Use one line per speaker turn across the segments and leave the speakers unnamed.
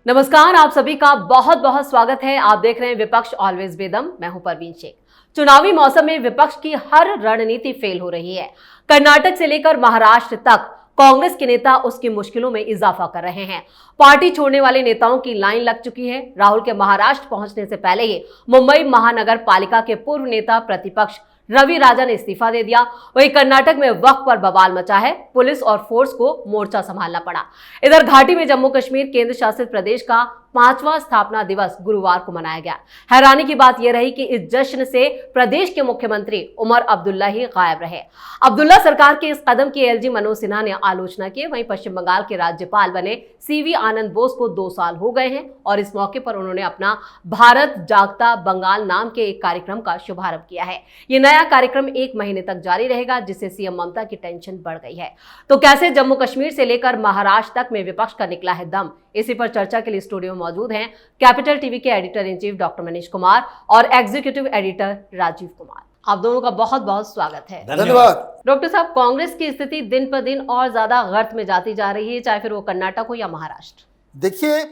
नमस्कार, आप सभी का बहुत बहुत स्वागत है। आप देख रहे हैं विपक्ष ऑलवेज बेदम। मैं हूं परवीन शेख। चुनावी मौसम में विपक्ष की हर रणनीति फेल हो रही है। कर्नाटक से लेकर महाराष्ट्र तक कांग्रेस के नेता उसकी मुश्किलों में इजाफा कर रहे हैं। पार्टी छोड़ने वाले नेताओं की लाइन लग चुकी है। राहुल के महाराष्ट्र पहुंचने से पहले ही मुंबई महानगर पालिका के पूर्व नेता प्रतिपक्ष रवि राजा ने इस्तीफा दे दिया। वहीं कर्नाटक में वक्फ पर बवाल मचा है। पुलिस और फोर्स को मोर्चा संभालना पड़ा। इधर घाटी में जम्मू कश्मीर केंद्र शासित प्रदेश का 5वां स्थापना दिवस गुरुवार को मनाया गया। हैरानी की बात यह रही कि इस जश्न से प्रदेश के मुख्यमंत्री उमर अब्दुल्ला ही गायब रहे। अब्दुल्ला सरकार के इस कदम की एलजी मनोज सिन्हा ने आलोचना की। वहीं पश्चिम बंगाल के राज्यपाल बने सीवी आनंद बोस को 2 साल हो गए हैं और इस मौके पर उन्होंने अपना भारत जागता बंगाल नाम के एक कार्यक्रम का शुभारंभ किया है। ये नया कार्यक्रम 1 महीने तक जारी रहेगा, जिससे सीएम ममता की टेंशन बढ़ गई है। तो कैसे जम्मू कश्मीर से लेकर महाराष्ट्र तक में विपक्ष का निकला है दम, इसी पर चर्चा के लिए स्टूडियो में मौजूद हैं कैपिटल टीवी के editor in chief doctor Manish Kumar और एग्जीक्यूटिव एडिटर राजीव कुमार। आप दोनों का बहुत बहुत स्वागत है।
धन्यवाद।
डॉक्टर साहब, कांग्रेस की स्थिति दिन पर दिन और ज्यादा गर्त में जाती जा रही है, चाहे फिर वो कर्नाटक हो या महाराष्ट्र।
देखिए,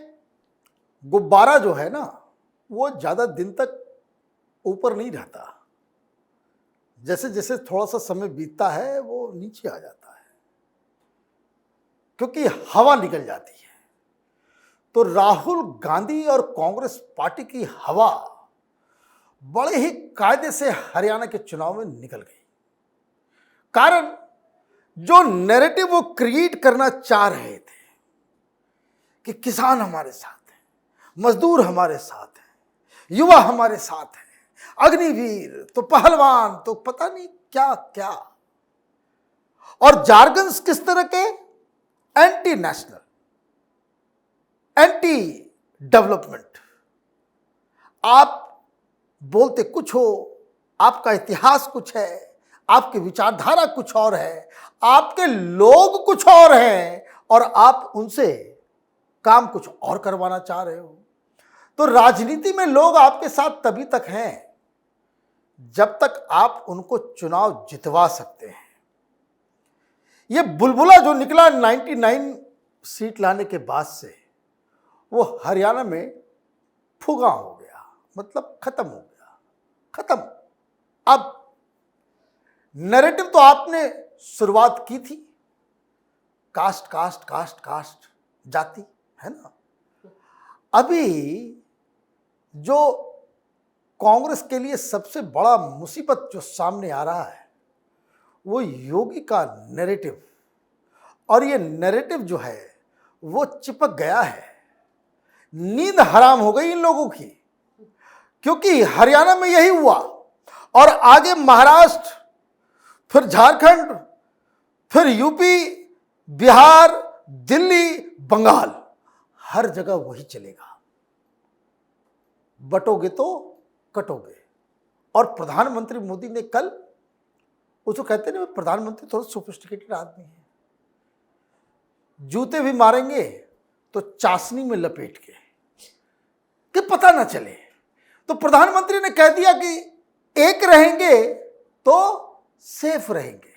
गुब्बारा जो है ना, वो ज्यादा दिन तक ऊपर नहीं रहता। जैसे जैसे थोड़ा सा समय बीतता है वो नीचे आ जाता है, क्योंकि हवा निकल जाती है। तो राहुल गांधी और कांग्रेस पार्टी की हवा बड़े ही कायदे से हरियाणा के चुनाव में निकल गई। कारण जो नैरेटिव वो क्रिएट करना चाह रहे थे कि किसान हमारे साथ हैं, मजदूर हमारे साथ हैं, युवा हमारे साथ हैं, अग्निवीर तो पहलवान तो पता नहीं क्या क्या, और जार्गन्स किस तरह के, एंटी नेशनल, एंटी डेवलपमेंट। आप बोलते कुछ हो, आपका इतिहास कुछ है, आपकी विचारधारा कुछ और है, आपके लोग कुछ और हैं, और आप उनसे काम कुछ और करवाना चाह रहे हो। तो राजनीति में लोग आपके साथ तभी तक हैं जब तक आप उनको चुनाव जितवा सकते हैं। ये बुलबुला जो निकला 99 सीट लाने के बाद से, वो हरियाणा में फुगा हो गया, मतलब खत्म हो गया, खत्म। अब नैरेटिव तो आपने शुरुआत की थी, कास्ट कास्ट कास्ट कास्ट, जाति, है ना। अभी जो कांग्रेस के लिए सबसे बड़ा मुसीबत जो सामने आ रहा है वो योगी का नैरेटिव, और ये नैरेटिव जो है वो चिपक गया है। नींद हराम हो गई इन लोगों की, क्योंकि हरियाणा में यही हुआ, और आगे महाराष्ट्र, फिर झारखंड, फिर यूपी, बिहार, दिल्ली, बंगाल, हर जगह वही चलेगा। बटोगे तो कटोगे। और प्रधानमंत्री मोदी ने कल, उसको कहते नहीं, प्रधानमंत्री थोड़ा सोफिस्टिकेटेड आदमी है, जूते भी मारेंगे तो चाशनी में लपेट के कि पता ना चले। तो प्रधानमंत्री ने कह दिया कि एक रहेंगे तो सेफ रहेंगे।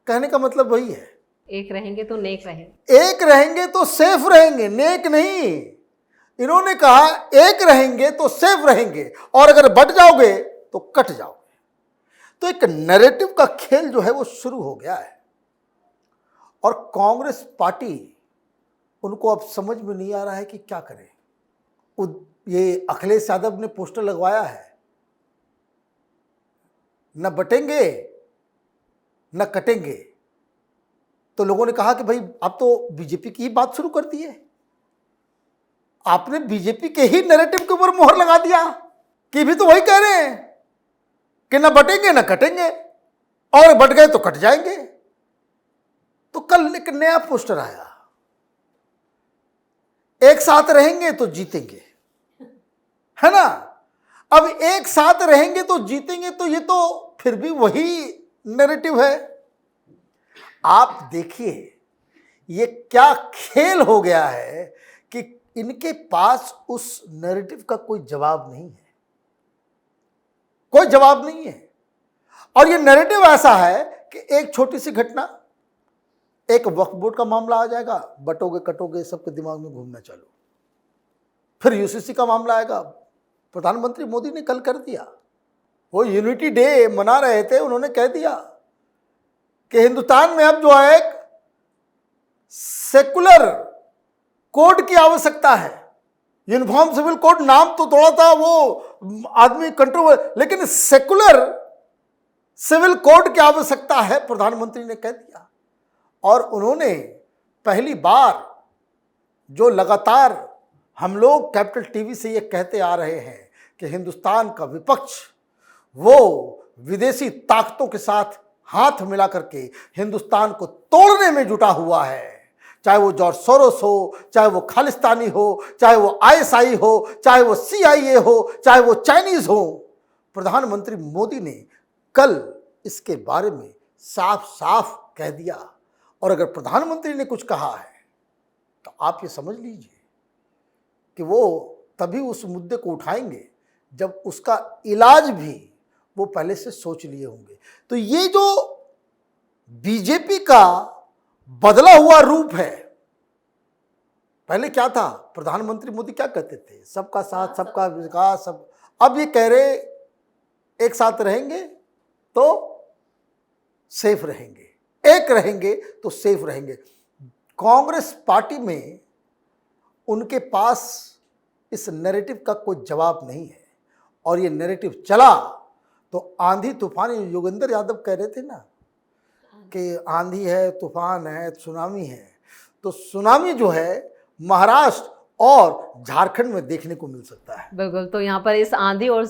कहने का मतलब वही है,
एक रहेंगे तो नेक रहेंगे।
एक रहेंगे तो सेफ रहेंगे, नेक नहीं। इन्होंने कहा एक रहेंगे तो सेफ रहेंगे, और अगर बट जाओगे तो कट जाओगे। तो एक नैरेटिव का खेल जो है वो शुरू हो गया है, और कांग्रेस पार्टी, उनको अब समझ में नहीं आ रहा है कि क्या करें। ये अखिलेश यादव ने पोस्टर लगवाया है, न बटेंगे न कटेंगे। तो लोगों ने कहा कि भाई अब तो बीजेपी की ही बात शुरू कर दी है। आपने बीजेपी के ही नैरेटिव के ऊपर मोहर लगा दिया कि भी तो वही कह रहे हैं कि न बटेंगे न कटेंगे, और बट गए तो कट जाएंगे। तो कल एक नया पोस्टर आया, एक साथ रहेंगे तो जीतेंगे, है ना। अब एक साथ रहेंगे तो जीतेंगे, तो ये तो फिर भी वही नैरेटिव है। आप देखिए ये क्या खेल हो गया है कि इनके पास उस नैरेटिव का कोई जवाब नहीं है, कोई जवाब नहीं है। और ये नैरेटिव ऐसा है कि एक छोटी सी घटना, एक वक्फ बोर्ड का मामला आ जाएगा, बटोगे कटोगे सबके दिमाग में घूमना चालू। फिर यूसीसी का मामला आएगा। प्रधानमंत्री मोदी ने कल कर दिया, वो यूनिटी डे मना रहे थे, उन्होंने कह दिया कि हिंदुस्तान में अब जो है एक सेकुलर कोड की आवश्यकता है। यूनिफॉर्म सिविल कोड नाम तो थोड़ा था वो आदमी कंट्रोवर्स, लेकिन सेकुलर सिविल कोड की आवश्यकता है, प्रधानमंत्री ने कह दिया। और उन्होंने पहली बार जो लगातार हम लोग कैपिटल टीवी से ये कहते आ रहे हैं कि हिंदुस्तान का विपक्ष वो विदेशी ताकतों के साथ हाथ मिला करके हिंदुस्तान को तोड़ने में जुटा हुआ है, चाहे वो जॉर्ज सोरोस हो, चाहे वो खालिस्तानी हो, चाहे वो आईएसआई हो, चाहे वो सीआईए हो, चाहे वो चाइनीज हो। प्रधानमंत्री मोदी ने कल इसके बारे में साफ साफ कह दिया। और अगर प्रधानमंत्री ने कुछ कहा है तो आप ये समझ लीजिए कि वो तभी उस मुद्दे को उठाएंगे जब उसका इलाज भी वो पहले से सोच लिए होंगे। तो ये जो बीजेपी का बदला हुआ रूप है, पहले क्या था, प्रधानमंत्री मोदी क्या कहते थे, सबका साथ सबका विकास, सब, अब ये कह रहे एक साथ रहेंगे तो सेफ रहेंगे, एक रहेंगे तो सेफ रहेंगे। कांग्रेस पार्टी में उनके पास इस नैरेटिव का कोई जवाब नहीं है। और ये नैरेटिव चला तो आंधी तूफान, योगेंद्र यादव कह रहे थे ना कि आंधी है, तूफान है, सुनामी है, तो सुनामी जो है महाराष्ट्र और झारखंड में देखने को मिल सकता है।
बिल्कुल, तो यहाँ पर इस आंधी और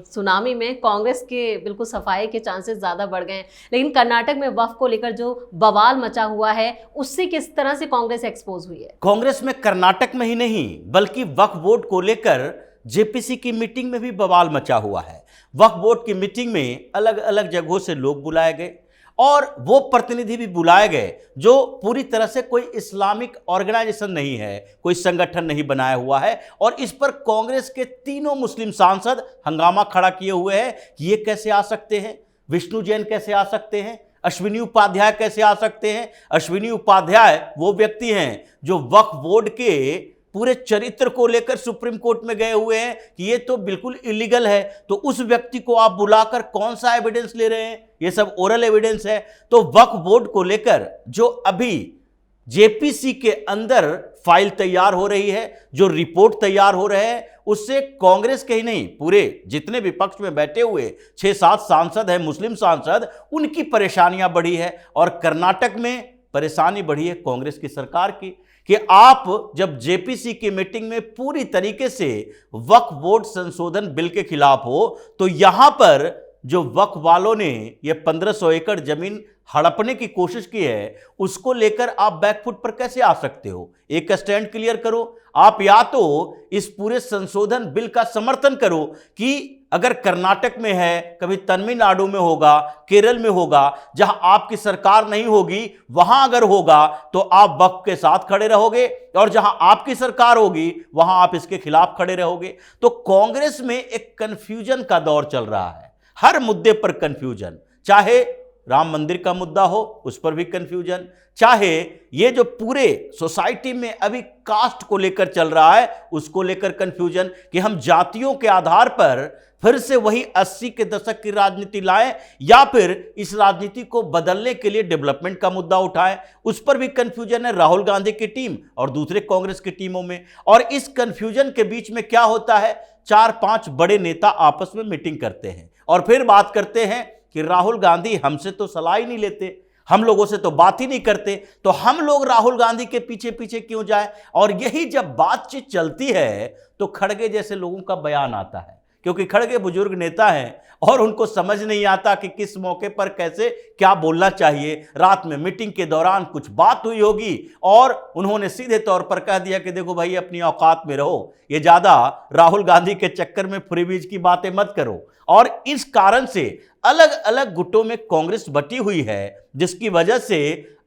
सुनामी में कांग्रेस के बिल्कुल सफाई के चांसेस ज़्यादा बढ़ गए हैं। लेकिन कर्नाटक में वक्फ को लेकर जो बवाल मचा हुआ है, उससे किस तरह से कांग्रेस एक्सपोज हुई है?
कांग्रेस में कर्नाटक में ही नहीं बल्कि वक्फ बोर्ड को लेकर जेपीसी की मीटिंग में भी बवाल मचा हुआ है। वक्फ बोर्ड की मीटिंग में अलग अलग जगहों से लोग बुलाए गए और वो प्रतिनिधि भी बुलाए गए जो पूरी तरह से कोई इस्लामिक ऑर्गेनाइजेशन नहीं है, कोई संगठन नहीं बनाया हुआ है। और इस पर कांग्रेस के तीनों मुस्लिम सांसद हंगामा खड़ा किए हुए हैं कि ये कैसे आ सकते हैं, विष्णु जैन कैसे आ सकते हैं, अश्विनी उपाध्याय कैसे आ सकते हैं। अश्विनी उपाध्याय वो व्यक्ति हैं जो वक्फ बोर्ड के पूरे चरित्र को लेकर सुप्रीम कोर्ट में गए हुए हैं कि ये तो बिल्कुल इलीगल है। तो उस व्यक्ति को आप बुलाकर कौन सा एविडेंस ले रहे हैं? ये सब ओरल एविडेंस है। तो वक्फ बोर्ड को लेकर जो अभी जेपीसी के अंदर फाइल तैयार हो रही है, जो रिपोर्ट तैयार हो रहे हैं, उससे कांग्रेस के ही नहीं पूरे जितने विपक्ष में बैठे हुए 6-7 सांसद हैं, मुस्लिम सांसद, उनकी परेशानियां बढ़ी है। और कर्नाटक में परेशानी बढ़ी है कांग्रेस की सरकार की कि आप जब जेपीसी की मीटिंग में पूरी तरीके से वक्फ बोर्ड संशोधन बिल के खिलाफ हो, तो यहां पर जो वक्फ वालों ने ये 1500 एकड़ जमीन हड़पने की कोशिश की है, उसको लेकर आप बैकफुट पर कैसे आ सकते हो? एक स्टैंड क्लियर करो। आप या तो इस पूरे संशोधन बिल का समर्थन करो कि अगर कर्नाटक में है, कभी तमिलनाडु में होगा, केरल में होगा, जहां आपकी सरकार नहीं होगी, वहां अगर होगा तो आप वक्फ के साथ खड़े रहोगे, और जहां आपकी सरकार होगी वहां आप इसके खिलाफ खड़े रहोगे। तो कांग्रेस में एक कंफ्यूजन का दौर चल रहा है, हर मुद्दे पर कंफ्यूजन, चाहे राम मंदिर का मुद्दा हो उस पर भी कंफ्यूजन, चाहे ये जो पूरे सोसाइटी में अभी कास्ट को लेकर चल रहा है उसको लेकर कंफ्यूजन कि हम जातियों के आधार पर फिर से वही 80 के दशक की राजनीति लाएं या फिर इस राजनीति को बदलने के लिए डेवलपमेंट का मुद्दा उठाएं, उस पर भी कंफ्यूजन है राहुल गांधी की टीम और दूसरे कांग्रेस की टीमों में। और इस कंफ्यूजन के बीच में क्या होता है, 4-5 बड़े नेता आपस में मीटिंग करते हैं और फिर बात करते हैं कि राहुल गांधी हमसे तो सलाह ही नहीं लेते, हम लोगों से तो बात ही नहीं करते, तो हम लोग राहुल गांधी के पीछे पीछे क्यों जाएं। और यही जब बातचीत चलती है तो खड़गे जैसे लोगों का बयान आता है, क्योंकि खड़गे बुजुर्ग नेता हैं और उनको समझ नहीं आता कि किस मौके पर कैसे क्या बोलना चाहिए। रात में मीटिंग के दौरान कुछ बात हुई होगी और उन्होंने सीधे तौर पर कह दिया कि देखो भाई अपनी औकात में रहो, ये ज्यादा राहुल गांधी के चक्कर में फ्रीबीज की बातें मत करो। और इस कारण से अलग अलग गुटों में कांग्रेस बटी हुई है, जिसकी वजह से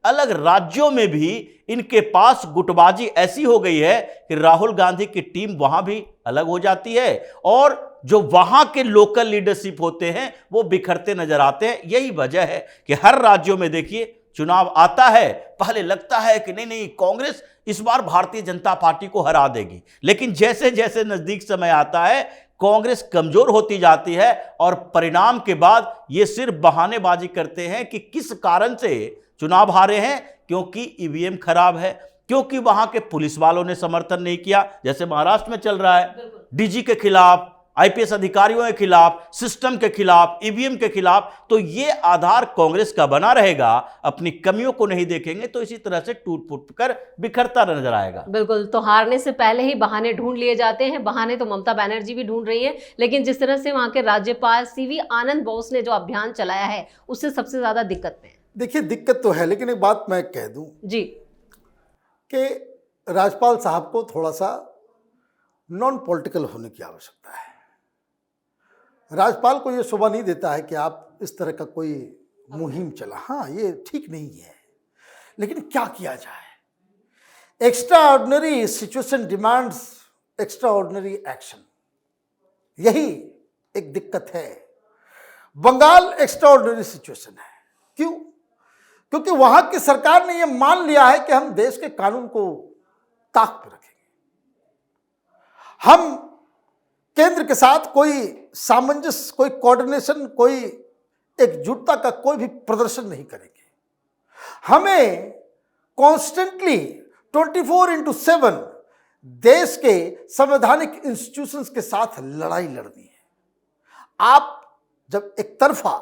अलग राज्यों में भी इनके पास गुटबाजी ऐसी हो गई है कि राहुल गांधी की टीम वहां भी अलग हो जाती है और जो वहां के लोकल लीडरशिप होते हैं वो बिखरते नजर आते हैं। यही वजह है कि हर राज्यों में देखिए चुनाव आता है, पहले लगता है कि नहीं कांग्रेस इस बार भारतीय जनता पार्टी को हरा देगी। लेकिन जैसे जैसे नजदीक समय आता है कांग्रेस कमजोर होती जाती है और परिणाम के बाद ये सिर्फ बहानेबाजी करते हैं कि किस कारण से चुनाव हारे हैं, क्योंकि ईवीएम खराब है, क्योंकि वहां के पुलिस वालों ने समर्थन नहीं किया, जैसे महाराष्ट्र में चल रहा है, डीजी के खिलाफ, आईपीएस अधिकारियों के खिलाफ, सिस्टम के खिलाफ, ईवीएम के खिलाफ। तो ये आधार कांग्रेस का बना रहेगा, अपनी कमियों को नहीं देखेंगे तो इसी तरह से टूट फूट कर बिखरता नजर आएगा।
बिल्कुल, तो हारने से पहले ही बहाने ढूंढ लिए जाते हैं। बहाने तो ममता बनर्जी भी ढूंढ रही है, लेकिन जिस तरह से वहां के राज्यपाल सीवी आनंद बोस ने जो अभियान चलाया है उससे सबसे ज्यादा दिक्कत में है।
देखिए दिक्कत तो है, लेकिन एक बात मैं कह दूं
जी
कि राज्यपाल साहब को थोड़ा सा नॉन पॉलिटिकल होने की आवश्यकता है। राज्यपाल को ये शोभा नहीं देता है कि आप इस तरह का कोई मुहिम चला, हाँ ये ठीक नहीं है, लेकिन क्या किया जाए। Extra ordinary situation demands extra ordinary action, यही एक दिक्कत है। बंगाल एक्स्ट्रा ऑर्डिनरी सिचुएशन है, क्यों? क्योंकि वहां की सरकार ने यह मान लिया है कि हम देश के कानून को ताक पर रखेंगे, हम केंद्र के साथ कोई सामंजस्य, कोई कोऑर्डिनेशन, कोई एकजुटता का कोई भी प्रदर्शन नहीं करेंगे। हमें कॉन्स्टेंटली 24/7 देश के संवैधानिक इंस्टीट्यूशंस के साथ लड़ाई लड़नी है। आप जब एक तरफा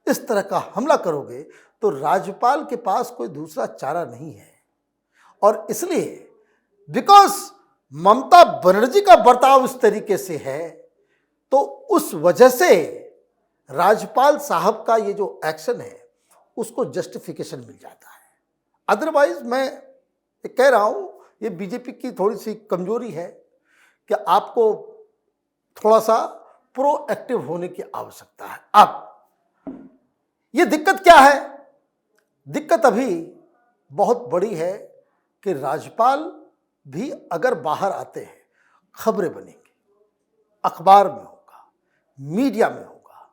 इस तरह का हमला करोगे तो राज्यपाल के पास कोई दूसरा चारा नहीं है। और इसलिए बिकॉज ममता बनर्जी का बर्ताव इस तरीके से है, तो उस वजह से राज्यपाल साहब का ये जो एक्शन है उसको जस्टिफिकेशन मिल जाता है। अदरवाइज मैं कह रहा हूं ये बीजेपी की थोड़ी सी कमजोरी है कि आपको थोड़ा सा प्रोएक्टिव होने की आवश्यकता है। अब ये दिक्कत क्या है? दिक्कत अभी बहुत बड़ी है कि राज्यपाल भी अगर बाहर आते हैं, खबरें बनेंगी, अखबार में होगा, मीडिया में होगा।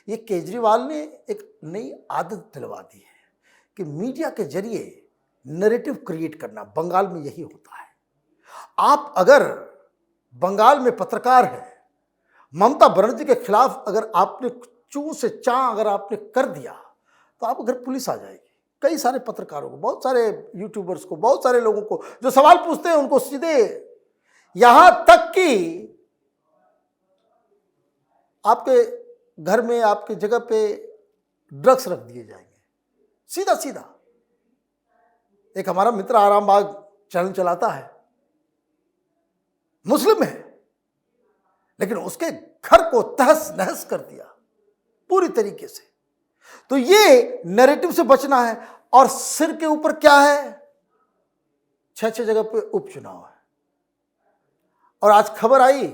ये केजरीवाल ने एक नई आदत दिलवा दी है कि मीडिया के जरिए नैरेटिव क्रिएट करना। बंगाल में यही होता है। आप अगर बंगाल में पत्रकार हैं, ममता बनर्जी के खिलाफ अगर आपने चू से चा अगर आपने कर दिया तो आप घर पुलिस आ जाएगी। कई सारे पत्रकारों को, बहुत सारे यूट्यूबर्स को, बहुत सारे लोगों को जो सवाल पूछते हैं उनको सीधे, यहां तक कि आपके घर में, आपकी जगह पे ड्रग्स रख दिए जाएंगे सीधा सीधा। एक हमारा मित्र आराम बाग चैनल चलाता है, मुस्लिम है, लेकिन उसके घर को तहस नहस कर दिया पूरी तरीके से। तो ये नैरेटिव से बचना है। और सिर के ऊपर क्या है? 6 जगह पे उपचुनाव है। और आज खबर आई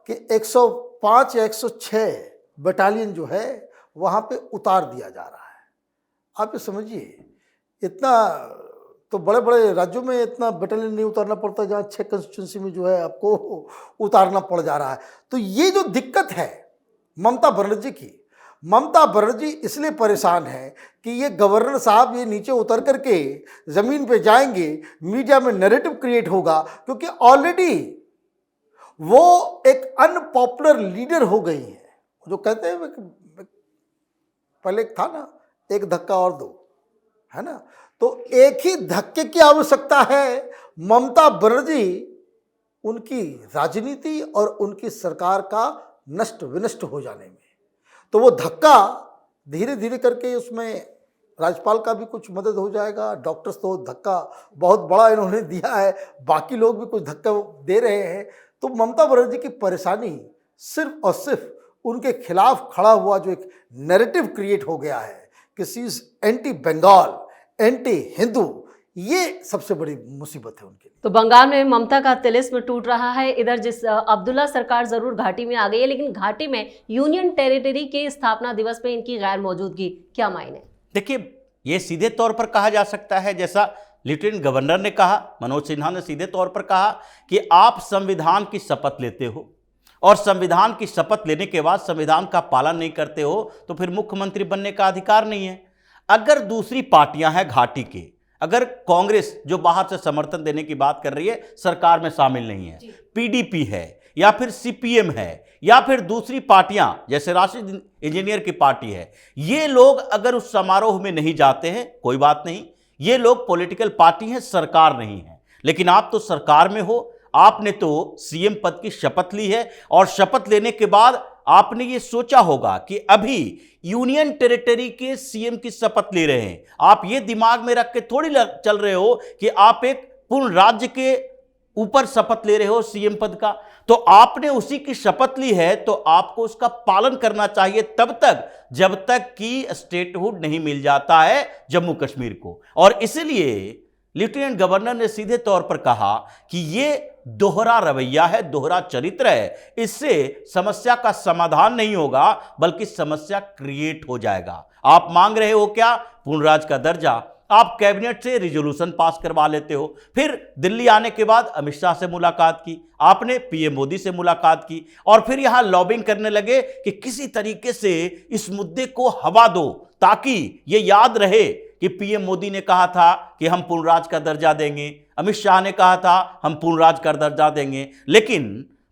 कि 105 या 106 बटालियन जो है वहां पे उतार दिया जा रहा है। आप ये समझिए, इतना तो बड़े बड़े राज्यों में इतना बटालियन नहीं उतारना पड़ता, जहां 6 कंस्टिट्यूंसी में जो है आपको उतारना पड़ जा रहा है। तो ये जो दिक्कत है ममता बनर्जी की, ममता बनर्जी इसलिए परेशान है कि ये गवर्नर साहब ये नीचे उतर करके जमीन पे जाएंगे, मीडिया में नैरेटिव क्रिएट होगा, क्योंकि ऑलरेडी वो एक अनपॉपुलर लीडर हो गई है। जो कहते हैं पहले एक था ना, एक धक्का और दो, है ना, तो एक ही धक्के की आवश्यकता है। ममता बनर्जी उनकी राजनीति और उनकी सरकार का नष्ट विनष्ट हो जाने में, तो वो धक्का धीरे धीरे करके उसमें राज्यपाल का भी कुछ मदद हो जाएगा। डॉक्टर्स तो धक्का बहुत बड़ा इन्होंने दिया है, बाकी लोग भी कुछ धक्का दे रहे हैं। तो ममता बनर्जी की परेशानी सिर्फ और सिर्फ उनके खिलाफ खड़ा हुआ जो एक नैरेटिव क्रिएट हो गया है कि she is anti Bengal, anti Hindu, ये सबसे बड़ी मुसीबत है उनके लिए।
तो बंगाल में ममता का तिलिस्म टूट रहा है। इधर जिस अब्दुल्ला सरकार जरूर घाटी में आ गई है, लेकिन घाटी में यूनियन टेरिटरी के स्थापना दिवस में इनकी गैर मौजूदगी क्या मायने?
देखिए, ये सीधे तौर पर कहा जा सकता है, जैसा लेफ्टिनेंट गवर्नर ने कहा, मनोज सिन्हा ने सीधे तौर पर कहा कि आप संविधान की शपथ लेते हो और संविधान की शपथ लेने के बाद संविधान का पालन नहीं करते हो तो फिर मुख्यमंत्री बनने का अधिकार नहीं है। अगर दूसरी पार्टियां हैं घाटी के, अगर कांग्रेस जो बाहर से समर्थन देने की बात कर रही है सरकार में शामिल नहीं है, पीडीपी है या फिर सीपीएम है या फिर दूसरी पार्टियां जैसे राष्ट्रीय इंजीनियर की पार्टी है, ये लोग अगर उस समारोह में नहीं जाते हैं कोई बात नहीं, ये लोग पॉलिटिकल पार्टी हैं, सरकार नहीं है। लेकिन आप तो सरकार में हो, आपने तो सीएम पद की शपथ ली है और शपथ लेने के बाद आपने ये सोचा होगा कि अभी यूनियन टेरिटरी के सीएम की शपथ ले रहे हैं। आप ये दिमाग में रख के थोड़ी चल रहे हो कि आप एक पूर्ण राज्य के ऊपर शपथ ले रहे हो सीएम पद का। तो आपने उसी की शपथ ली है तो आपको उसका पालन करना चाहिए तब तक जब तक कि स्टेटहुड नहीं मिल जाता है जम्मू कश्मीर को। और इसलिए लेफ्टिनेंट गवर्नर ने सीधे तौर पर कहा कि ये दोहरा रवैया है, दोहरा चरित्र है, इससे समस्या का समाधान नहीं होगा बल्कि समस्या क्रिएट हो जाएगा। आप मांग रहे हो क्या पूर्ण राज्य का दर्जा, आप कैबिनेट से रिजोल्यूशन पास करवा लेते हो, फिर दिल्ली आने के बाद अमित शाह से मुलाकात की, आपने पीएम मोदी से मुलाकात की और फिर यहां लॉबिंग करने लगे कि किसी तरीके से इस मुद्दे को हवा दो ताकि ये याद रहे कि पीएम मोदी ने कहा था कि हम पूर्ण राज्य का दर्जा देंगे, अमित शाह ने कहा था हम पूर्ण राज्य का दर्जा देंगे। लेकिन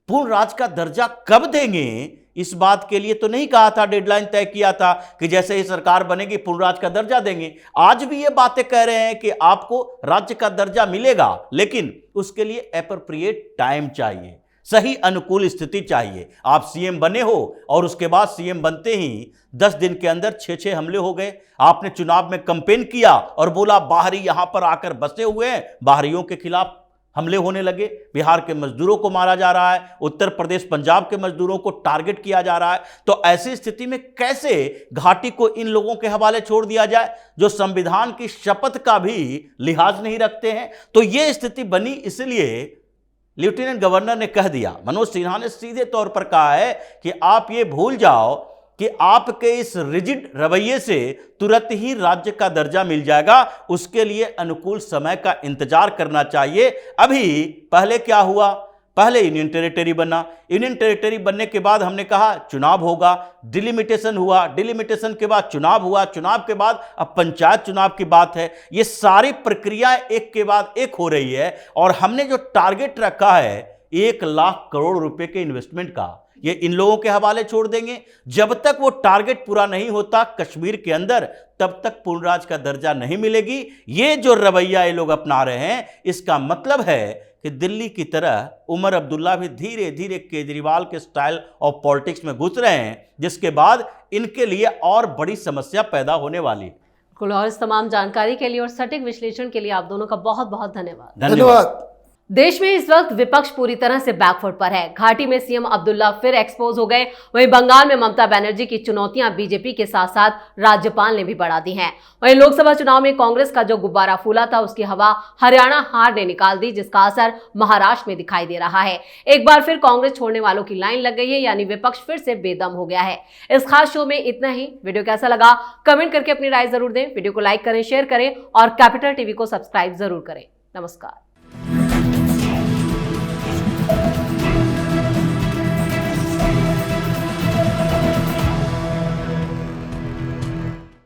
पूर्ण राज्य का दर्जा कब देंगे इस बात के लिए तो नहीं कहा था, डेडलाइन तय किया था कि जैसे ही सरकार बनेगी पूर्ण राज्य का दर्जा देंगे। आज भी ये बातें कह रहे हैं कि आपको राज्य का दर्जा मिलेगा लेकिन उसके लिए एप्रोप्रिएट टाइम चाहिए, सही अनुकूल स्थिति चाहिए। आप सीएम बने हो और उसके बाद सीएम बनते ही 10 दिन के अंदर 6 हमले हो गए। आपने चुनाव में कैंपेन किया और बोला बाहरी यहां पर आकर बसे हुए हैं, बाहरियों के खिलाफ हमले होने लगे, बिहार के मजदूरों को मारा जा रहा है, उत्तर प्रदेश पंजाब के मजदूरों को टारगेट किया जा रहा है। तो ऐसी स्थिति में कैसे घाटी को इन लोगों के हवाले छोड़ दिया जाए जो संविधान की शपथ का भी लिहाज नहीं रखते हैं। तो यह स्थिति बनी, इसलिए लेफ्टिनेंट गवर्नर ने कह दिया, मनोज सिन्हा ने सीधे तौर पर कहा है कि आप ये भूल जाओ कि आपके इस रिजिड रवैये से तुरंत ही राज्य का दर्जा मिल जाएगा, उसके लिए अनुकूल समय का इंतजार करना चाहिए। अभी पहले क्या हुआ, पहले यूनियन टेरिटरी बना, यूनियन टेरिटरी बनने के बाद हमने कहा चुनाव होगा, डिलिमिटेशन हुआ, डिलिमिटेशन के बाद चुनाव हुआ, चुनाव के बाद अब पंचायत चुनाव की बात है। ये सारी प्रक्रियाएं एक के बाद एक हो रही है और हमने जो टारगेट रखा है 1 लाख करोड़ रुपए के इन्वेस्टमेंट का, ये इन लोगों के हवाले छोड़ देंगे। जब तक वो टारगेट पूरा नहीं होता कश्मीर के अंदर तब तक पूर्ण राज्य का दर्जा नहीं मिलेगी। ये जो रवैया ये लोग अपना रहे हैं इसका मतलब है कि दिल्ली की तरह उमर अब्दुल्ला भी धीरे धीरे केजरीवाल के स्टाइल ऑफ पॉलिटिक्स में घुस रहे हैं, जिसके बाद इनके लिए और बड़ी समस्या पैदा होने वाली है।
बिल्कुल, और इस तमाम जानकारी के लिए और सटीक विश्लेषण के लिए आप दोनों का बहुत बहुत धन्यवाद।
धन्यवाद।
देश में इस वक्त विपक्ष पूरी तरह से बैकफुट पर है। घाटी में सीएम अब्दुल्ला फिर एक्सपोज हो गए, वहीं बंगाल में ममता बनर्जी की चुनौतियां बीजेपी के साथ साथ राज्यपाल ने भी बढ़ा दी हैं। वहीं लोकसभा चुनाव में कांग्रेस का जो गुब्बारा फूला था उसकी हवा हरियाणा हार ने निकाल दी, जिसका असर महाराष्ट्र में दिखाई दे रहा है। एक बार फिर कांग्रेस छोड़ने वालों की लाइन लग गई है, यानी विपक्ष फिर से बेदम हो गया है। इस खास शो में इतना ही। वीडियो कैसा लगा कमेंट करके अपनी राय जरूर दें, वीडियो को लाइक करें, शेयर करें और कैपिटल टीवी को सब्सक्राइब जरूर करें। नमस्कार।